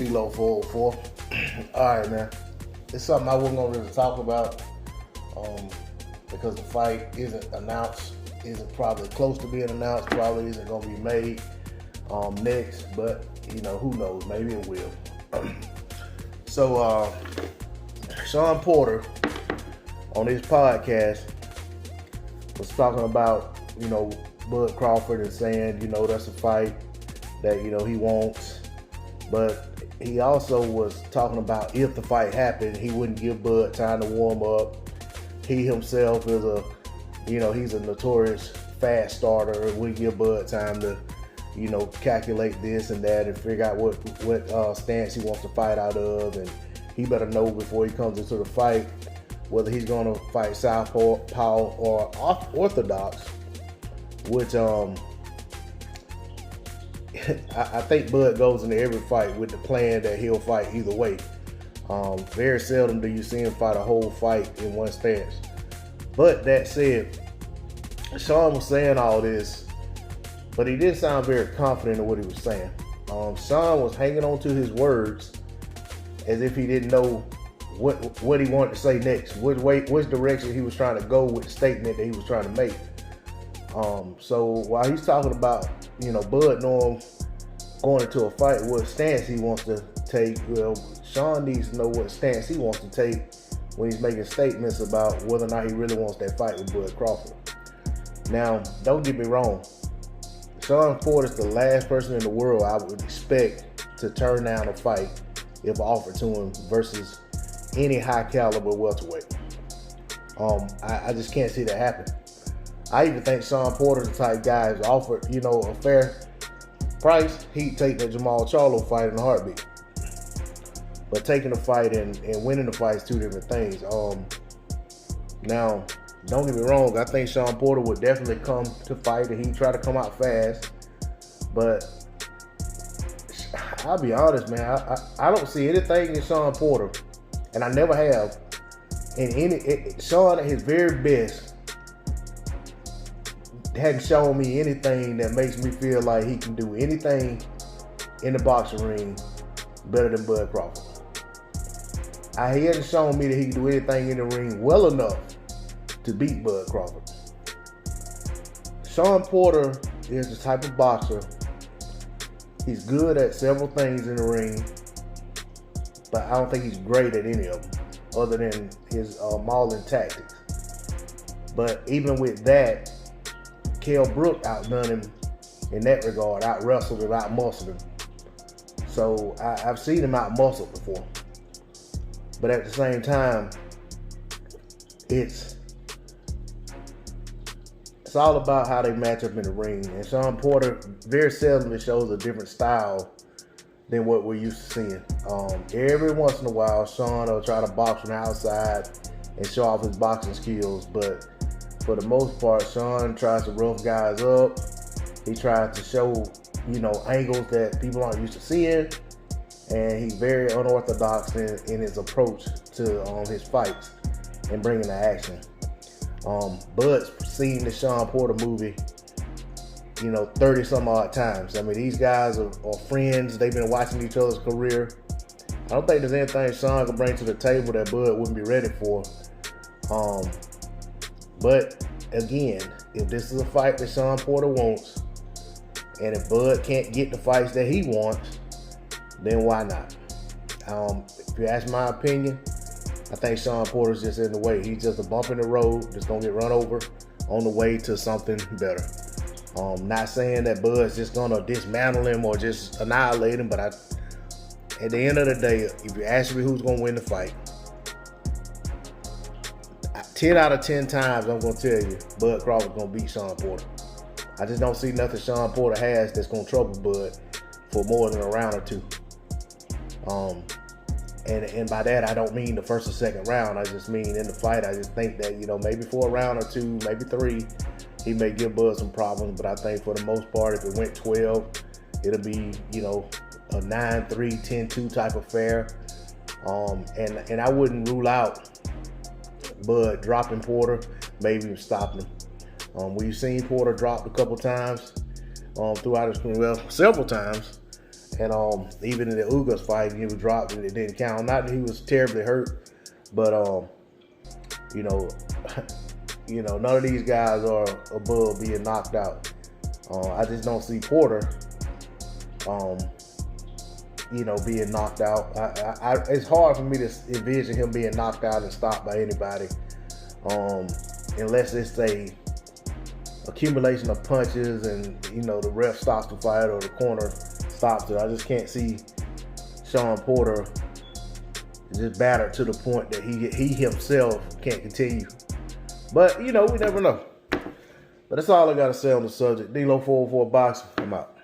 Below 404. All right, man. It's something I wasn't gonna really talk about because the fight isn't announced, isn't probably close to being announced, probably isn't gonna be made next. But who knows? Maybe it will. So Shawn Porter on his podcast was talking about Bud Crawford and saying that's a fight that he wants, but he also was talking about if the fight happened, he wouldn't give Bud time to warm up. He himself is he's a notorious fast starter. Wouldn't give Bud time to calculate this and that and figure out what stance he wants to fight out of, and he better know before he comes into the fight whether he's going to fight southpaw or orthodox, which I think Bud goes into every fight with the plan that he'll fight either way. Very seldom do you see him fight a whole fight in one stance. But that said, Shawn was saying all this, but he didn't sound very confident in what he was saying. Shawn was hanging on to his words as if he didn't know what he wanted to say next, which direction he was trying to go with the statement that he was trying to make. So while he's talking about, Bud knowing going into a fight what stance he wants to take, well, Shawn needs to know what stance he wants to take when he's making statements about whether or not he really wants that fight with Bud Crawford. Now, don't get me wrong. Shawn Porter is the last person in the world I would expect to turn down a fight if offered to him versus any high caliber welterweight. I just can't see that happen. I even think Shawn Porter's the type guy who's offered, a fair price, he'd take that Jamal Charlo fight in a heartbeat. But taking the fight and winning the fight is two different things. Now, don't get me wrong, I think Shawn Porter would definitely come to fight and he'd try to come out fast. But I'll be honest, man, I don't see anything in Shawn Porter, and I never have, Shawn at his very best hadn't shown me anything that makes me feel like he can do anything in the boxing ring better than Bud Crawford. He hasn't shown me that he can do anything in the ring well enough to beat Bud Crawford. Shawn Porter is the type of boxer, he's good at several things in the ring, but I don't think he's great at any of them other than his mauling tactics. But even with that, Kell Brook outdone him in that regard, out-wrestled him, out-muscled him. So I've seen him out-muscled before. But at the same time, it's all about how they match up in the ring. And Shawn Porter very seldomly shows a different style than what we're used to seeing. Every once in a while, Shawn will try to box from the outside and show off his boxing skills, but for the most part, Shawn tries to rough guys up. He tries to show, angles that people aren't used to seeing. And he's very unorthodox in his approach to his fights and bringing the action. Bud's seen the Shawn Porter movie, 30 some odd times. I mean, these guys are friends. They've been watching each other's career. I don't think there's anything Shawn can bring to the table that Bud wouldn't be ready for. But again, if this is a fight that Shawn Porter wants, and if Bud can't get the fights that he wants, then why not? If you ask my opinion, I think Shawn Porter's just in the way. He's just a bump in the road, just gonna get run over on the way to something better. Not saying that Bud's just gonna dismantle him or just annihilate him, but at the end of the day, if you ask me who's gonna win the fight, 10 out of 10 times I'm gonna tell you Bud Crawford's gonna beat Shawn Porter. I just don't see nothing Shawn Porter has that's gonna trouble Bud for more than a round or two. And by that I don't mean the first or second round. I just mean in the fight. I just think that maybe for a round or two, maybe 3, he may give Bud some problems. But I think for the most part, if it went 12, it'll be a 9-3, 10-2 type of affair. And I wouldn't rule out Bud dropping Porter, maybe even stopping him. We've seen Porter dropped a couple times throughout his career, well, several times, And even in the Ugas fight, he was dropped and it didn't count. Not that he was terribly hurt, but you know, none of these guys are above being knocked out. I just don't see Porter, being knocked out. It's hard for me to envision him being knocked out and stopped by anybody, unless it's a accumulation of punches and the ref stops the fight or the corner stops it. I just can't see Shawn Porter just battered to the point that he himself can't continue. But we never know. But that's all I gotta say on the subject. D-Lo 404 Boxing. I'm out.